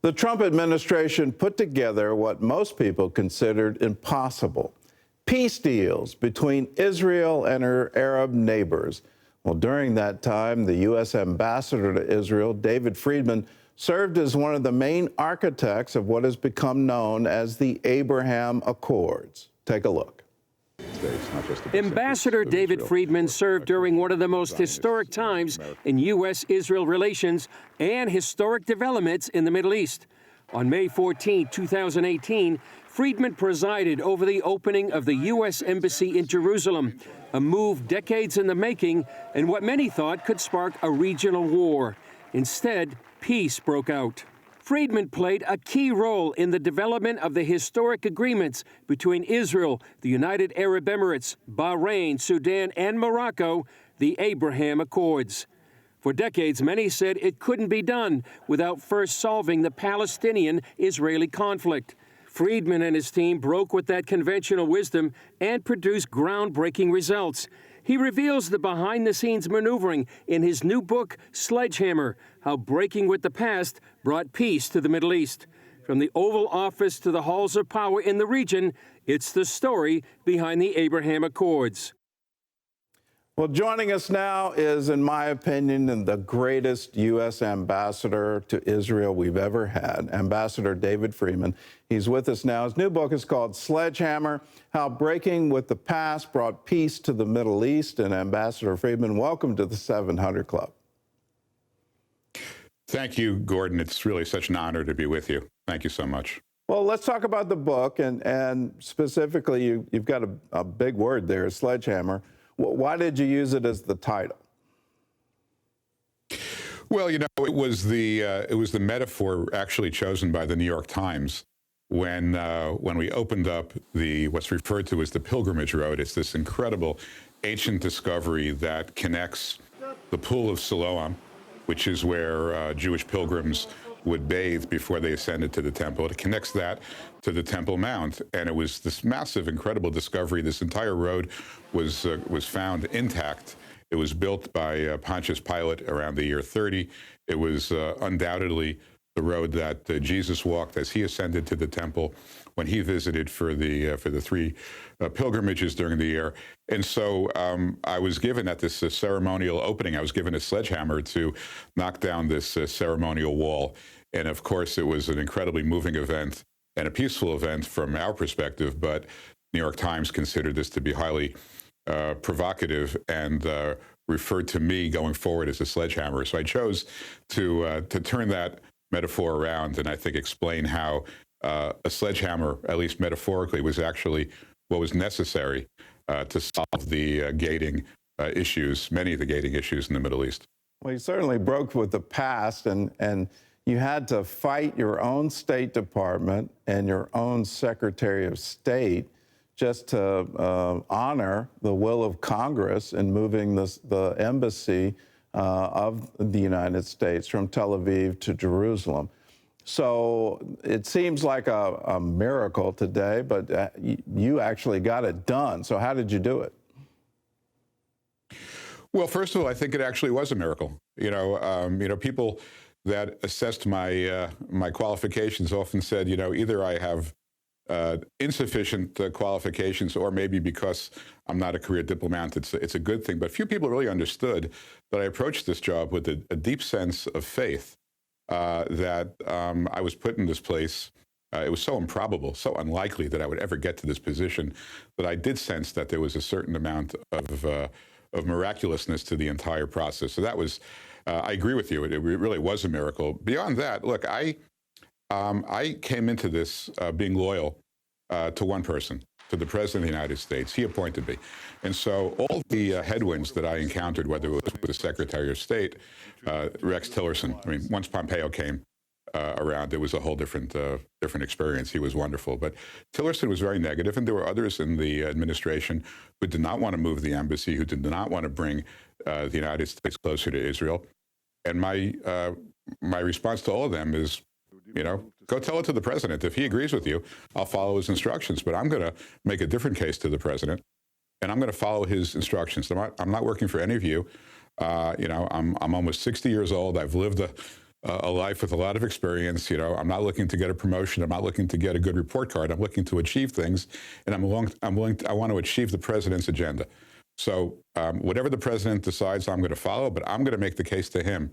The Trump administration put together what most people considered impossible: peace deals between Israel and her Arab neighbors. Well, during that time, the U.S. ambassador to Israel, David Friedman, served as one of the main architects of what has become known as the Abraham Accords. Take a look. Ambassador David Friedman served during one of the most historic times in U.S.-Israel relations and historic developments in the Middle East. On May 14, 2018, Friedman presided over the opening of the U.S. Embassy in Jerusalem, a move decades in the making and what many thought could spark a regional war. Instead, peace broke out. Friedman played a key role in the development of the historic agreements between Israel, the United Arab Emirates, Bahrain, Sudan, and Morocco, the Abraham Accords. For decades, many said it couldn't be done without first solving the Palestinian-Israeli conflict. Friedman and his team broke with that conventional wisdom and produced groundbreaking results. He reveals the behind-the-scenes maneuvering in his new book, Sledgehammer: How Breaking with the Past Brought Peace to the Middle East. From the Oval Office to the halls of power in the region, it's the story behind the Abraham Accords. Well, joining us now is, in my opinion, the greatest U.S. ambassador to Israel we've ever had, Ambassador David Friedman. He's with us now. His new book is called Sledgehammer: How Breaking with the Past Brought Peace to the Middle East. And Ambassador Friedman, welcome to the 700 Club. Thank you, Gordon. It's really such an honor to be with you. Thank you so much. Well, let's talk about the book, and specifically, you've got a big word there, sledgehammer. Why did you use it as the title? Well, you know, it was the metaphor actually chosen by the New York Times when we opened up what's referred to as the Pilgrimage Road. It's this incredible ancient discovery that connects the Pool of Siloam, which is where Jewish pilgrims would bathe before they ascended to the temple. It connects that to the Temple Mount, and it was this massive, incredible discovery. This entire road was found intact. It was built by Pontius Pilate around the year 30. It was undoubtedly the road that Jesus walked as he ascended to the temple when he visited for the three pilgrimages during the year. And so I was given at this ceremonial opening, I was given a sledgehammer to knock down this ceremonial wall. And of course, it was an incredibly moving event and a peaceful event from our perspective, but New York Times considered this to be highly provocative and referred to me going forward as a sledgehammer. So I chose to turn that metaphor around and I think explain how a sledgehammer, at least metaphorically, was actually what was necessary to solve the gating issues, many of the gating issues in the Middle East. Well, you certainly broke with the past, and you had to fight your own State Department and your own Secretary of State just to honor the will of Congress in moving the embassy of the United States from Tel Aviv to Jerusalem. So it seems like a miracle today, but you actually got it done. So how did you do it? Well, first of all, I think it actually was a miracle. You know, people that assessed my my qualifications often said, you know, either I have insufficient qualifications, or maybe because I'm not a career diplomat, it's a good thing. But few people really understood that I approached this job with a deep sense of faith that I was put in this place. It was so improbable, so unlikely that I would ever get to this position, that I did sense that there was a certain amount of miraculousness to the entire process. So that was, I agree with you, it really was a miracle. Beyond that, look, I came into this being loyal to one person, to the President of the United States. He appointed me. And so all the headwinds that I encountered, whether it was with the Secretary of State, Rex Tillerson, I mean, once Pompeo came around, it was a whole different experience. He was wonderful. But Tillerson was very negative, and there were others in the administration who did not want to move the embassy, who did not want to bring the United States closer to Israel. And my response to all of them is, you know, go tell it to the president. If he agrees with you, I'll follow his instructions. But I'm going to make a different case to the president, and I'm going to follow his instructions. I'm not working for any of you. You know, I'm almost 60 years old. I've lived a life with a lot of experience. You know, I'm not looking to get a promotion. I'm not looking to get a good report card. I'm looking to achieve things, and I want to achieve the president's agenda. So whatever the president decides, I'm going to follow, but I'm going to make the case to him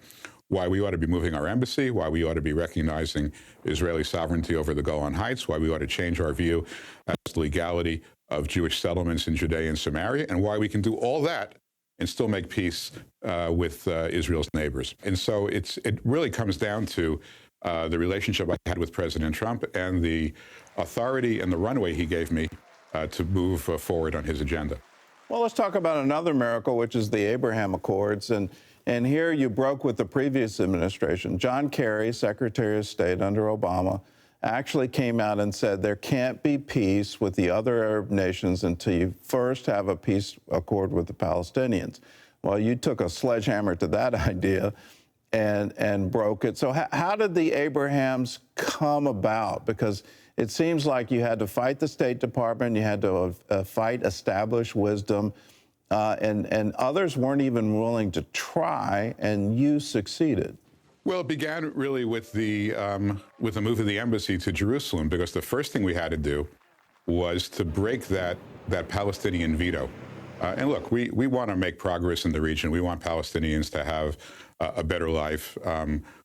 why we ought to be moving our embassy, why we ought to be recognizing Israeli sovereignty over the Golan Heights, why we ought to change our view as to the legality of Jewish settlements in Judea and Samaria, and why we can do all that and still make peace with Israel's neighbors. And so it really comes down to the relationship I had with President Trump and the authority and the runway he gave me to move forward on his agenda. Well, let's talk about another miracle, which is the Abraham Accords. And here you broke with the previous administration. John Kerry, Secretary of State under Obama, actually came out and said there can't be peace with the other Arab nations until you first have a peace accord with the Palestinians. Well, you took a sledgehammer to that idea and broke it. So how did the Abrahams come about? Because it seems like you had to fight the State Department, you had to fight established wisdom, and others weren't even willing to try, and you succeeded. Well, it began really with the move of the embassy to Jerusalem, because the first thing we had to do was to break that Palestinian veto. And look, we want to make progress in the region. We want Palestinians to have a better life.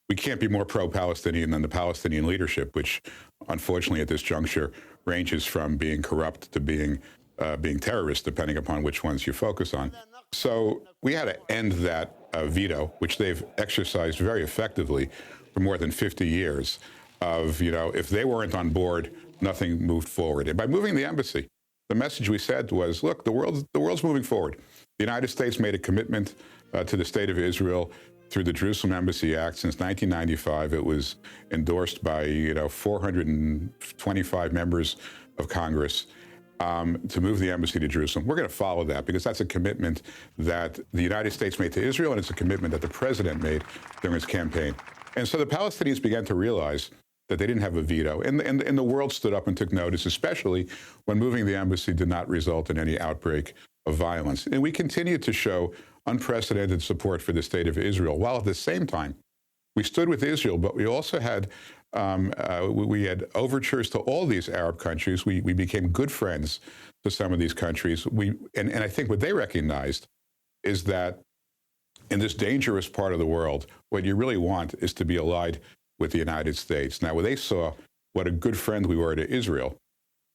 We can't be more pro-Palestinian than the Palestinian leadership, which unfortunately at this juncture ranges from being corrupt to being terrorist, depending upon which ones you focus on. So we had to end that veto, which they've exercised very effectively for more than 50 years, of, you know, if they weren't on board, nothing moved forward. And by moving the embassy, the message we said was, look, the world's moving forward. The United States made a commitment to the State of Israel through the Jerusalem Embassy Act since 1995. It was endorsed by 425 members of Congress to move the embassy to Jerusalem. We're going to follow that because that's a commitment that the United States made to Israel, and it's a commitment that the president made during his campaign. And so the Palestinians began to realize that they didn't have a veto. And the world stood up and took notice, especially when moving the embassy did not result in any outbreak of violence. And we continued to show unprecedented support for the State of Israel, while at the same time, we stood with Israel, but we also had we had overtures to all these Arab countries. We became good friends to some of these countries. And I think what they recognized is that in this dangerous part of the world, what you really want is to be allied with the United States. Now, when they saw what a good friend we were to Israel,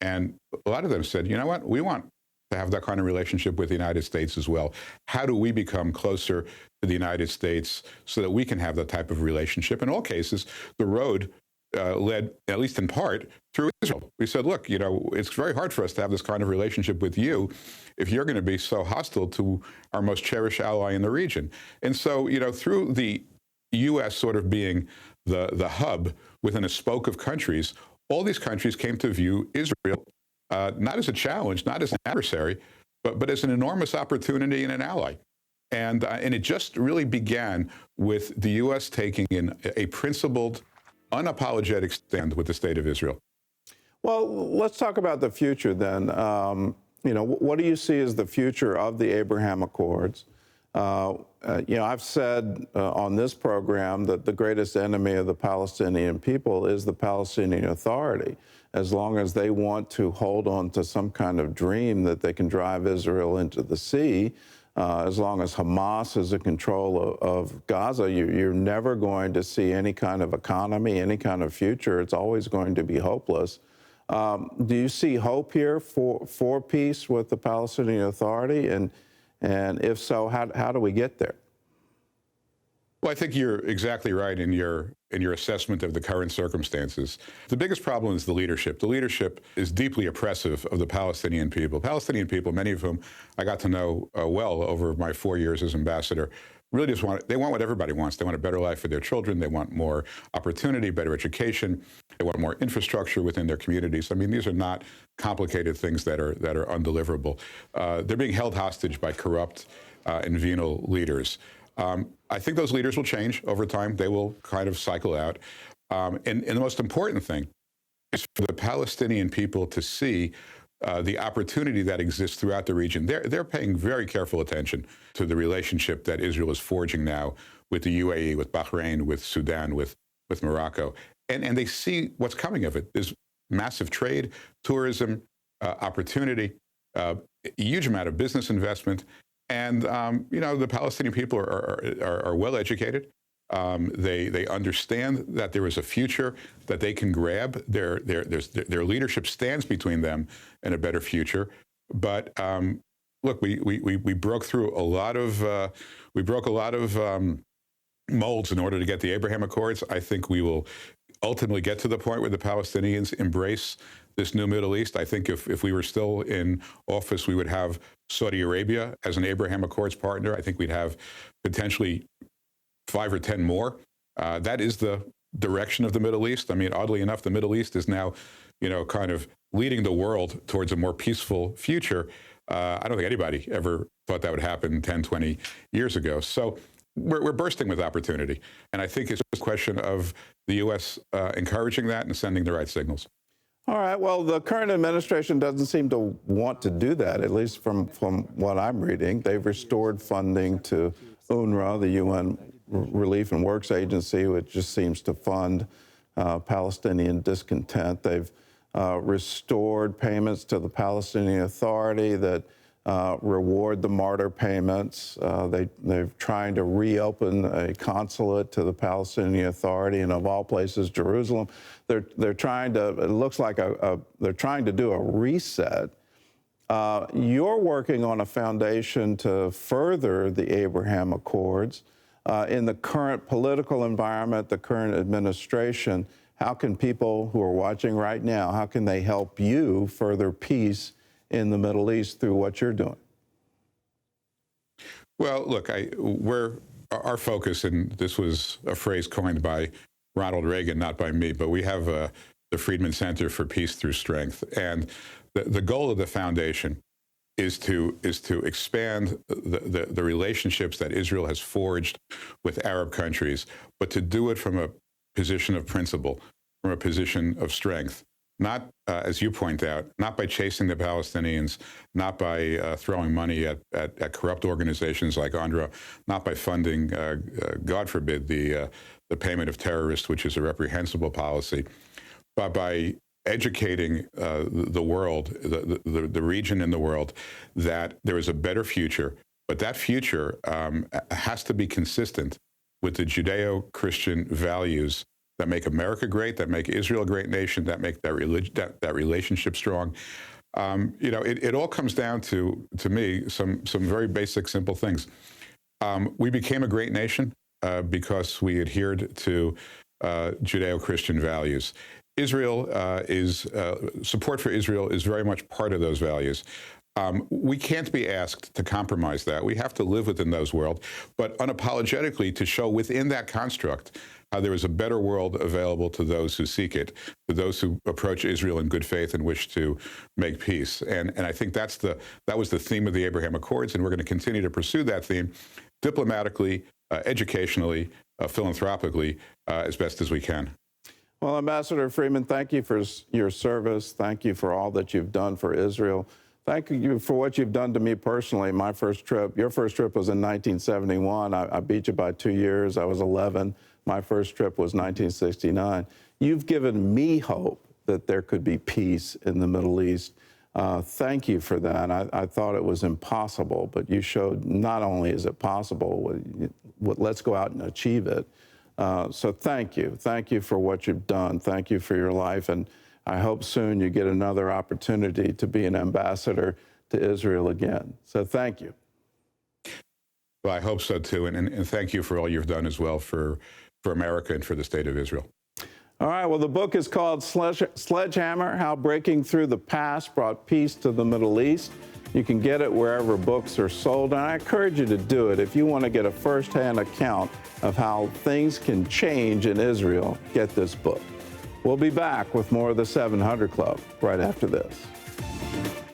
and a lot of them said, you know what, we want to have that kind of relationship with the United States as well. How do we become closer to the United States so that we can have that type of relationship? In all cases, the road led, at least in part, through Israel. We said, look, it's very hard for us to have this kind of relationship with you if you're going to be so hostile to our most cherished ally in the region. And so, through the U.S. sort of being the hub within a spoke of countries, all these countries came to view Israel not as a challenge, not as an adversary, but as an enormous opportunity and an ally. And it just really began with the U.S. taking in a principled, unapologetic stand with the State of Israel. Well, let's talk about the future then. What do you see as the future of the Abraham Accords? I've said on this program that the greatest enemy of the Palestinian people is the Palestinian Authority. As long as they want to hold on to some kind of dream that they can drive Israel into the sea, as long as Hamas is in control of Gaza, you're never going to see any kind of economy, any kind of future. It's always going to be hopeless. Do you see hope here for peace with the Palestinian Authority? And if so, how do we get there? Well, I think you're exactly right in your assessment of the current circumstances. The biggest problem is the leadership. The leadership is deeply oppressive of the Palestinian people. Palestinian people, many of whom I got to know well over my 4 years as ambassador, really just want what everybody wants. They want a better life for their children. They want more opportunity, better education. They want more infrastructure within their communities. I mean, these are not complicated things that are undeliverable. They're being held hostage by corrupt and venal leaders. I think those leaders will change over time. They will kind of cycle out. And the most important thing is for the Palestinian people to see the opportunity that exists throughout the region. They're paying very careful attention to the relationship that Israel is forging now with the UAE, with Bahrain, with Sudan, with Morocco. And they see what's coming of it. There's massive trade, tourism, opportunity, a huge amount of business investment. And, the Palestinian people are well educated. They understand that there is a future that they can grab. Their leadership stands between them and a better future. But look, we broke through a lot of molds in order to get the Abraham Accords. I think we will ultimately get to the point where the Palestinians embrace this new Middle East. I think if we were still in office, we would have Saudi Arabia as an Abraham Accords partner. I think we'd have potentially 5 or 10 more. That is the direction of the Middle East. I mean, oddly enough, the Middle East is now, kind of leading the world towards a more peaceful future. I don't think anybody ever thought that would happen 10, 20 years ago. So we're bursting with opportunity. And I think it's just a question of the U.S. Encouraging that and sending the right signals. All right. Well, the current administration doesn't seem to want to do that, at least from what I'm reading. They've restored funding to UNRWA, the UN Relief and Works Agency, which just seems to fund Palestinian discontent. They've restored payments to the Palestinian Authority that reward the martyr payments. They're trying to reopen a consulate to the Palestinian Authority, and of all places, Jerusalem. They're trying to. It looks like they're trying to do a reset. You're working on a foundation to further the Abraham Accords. In the current political environment, the current administration, how can people who are watching right now, how can they help you further peace in the Middle East through what you're doing? Well, look, our focus, and this was a phrase coined by Ronald Reagan, not by me, but we have the Friedman Center for Peace Through Strength. And the goal of the foundation is to expand the relationships that Israel has forged with Arab countries, but to do it from a position of principle, from a position of strength. Not, as you point out, not by chasing the Palestinians, not by throwing money at corrupt organizations like UNRWA, not by funding, God forbid, the payment of terrorists, which is a reprehensible policy, but by educating the world, the region in the world, that there is a better future. But that future has to be consistent with the Judeo-Christian values that make America great, that make Israel a great nation, that make that relationship strong. It all comes down to me, some very basic, simple things. We became a great nation because we adhered to Judeo-Christian values. Support for Israel is very much part of those values. We can't be asked to compromise that. We have to live within those worlds, but unapologetically to show within that construct how there is a better world available to those who seek it, to those who approach Israel in good faith and wish to make peace. And I think that was the theme of the Abraham Accords, and we're going to continue to pursue that theme diplomatically, educationally, philanthropically, as best as we can. Well, Ambassador Friedman, thank you for your service. Thank you for all that you've done for Israel. Thank you for what you've done to me personally. My first trip, your first trip was in 1971. I beat you by 2 years. I was 11. My first trip was 1969. You've given me hope that there could be peace in the Middle East. Thank you for that. I thought it was impossible, but you showed not only is it possible, let's go out and achieve it. So thank you. Thank you for what you've done. Thank you for your life. And I hope soon you get another opportunity to be an ambassador to Israel again. So thank you. Well, I hope so too. And thank you for all you've done as well for America and for the state of Israel. All right. Well, the book is called Sledgehammer: How Breaking Through the Past Brought Peace to the Middle East. You can get it wherever books are sold, and I encourage you to do it. If you want to get a firsthand account of how things can change in Israel, get this book. We'll be back with more of the 700 Club right after this.